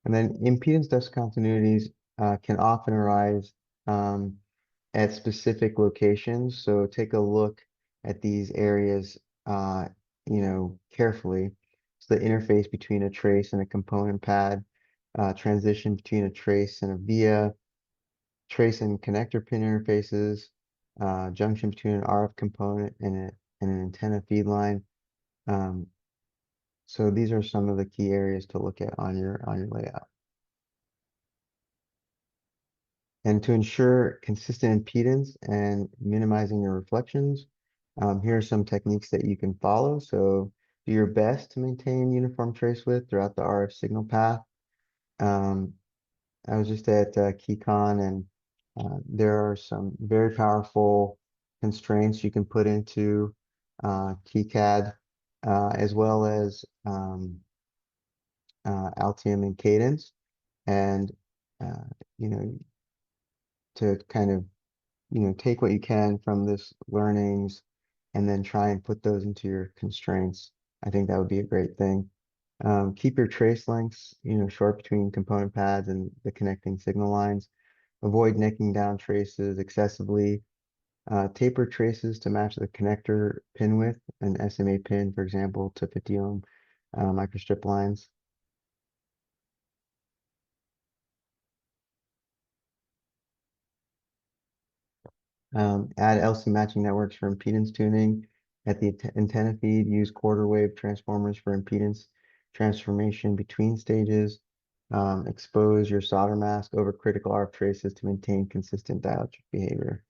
And then impedance discontinuities can often arise at specific locations. So take a look at these areas, carefully. So the interface between a trace and a component pad, transition between a trace and a via, trace and connector pin interfaces, junction between an RF component and an antenna feed line. Um, so these are some of the key areas to look at on your layout. And to ensure consistent impedance and minimizing your reflections, here are some techniques that you can follow. So do your best to maintain uniform trace width throughout the RF signal path. Um, I was just at KiCad, and there are some very powerful constraints you can put into KiCad, as well as Altium and Cadence. And, uh, you know, to kind of take what you can from this learnings and then try and put those into your constraints. I think that would be a great thing. Keep your trace lengths, short between component pads and the connecting signal lines. Avoid necking down traces excessively. Taper traces to match the connector pin width, an SMA pin, for example, to 50 ohm microstrip lines. Add LC matching networks for impedance tuning. At the antenna feed, use quarter wave transformers for impedance transformation between stages. Expose your solder mask over critical RF traces to maintain consistent dielectric behavior.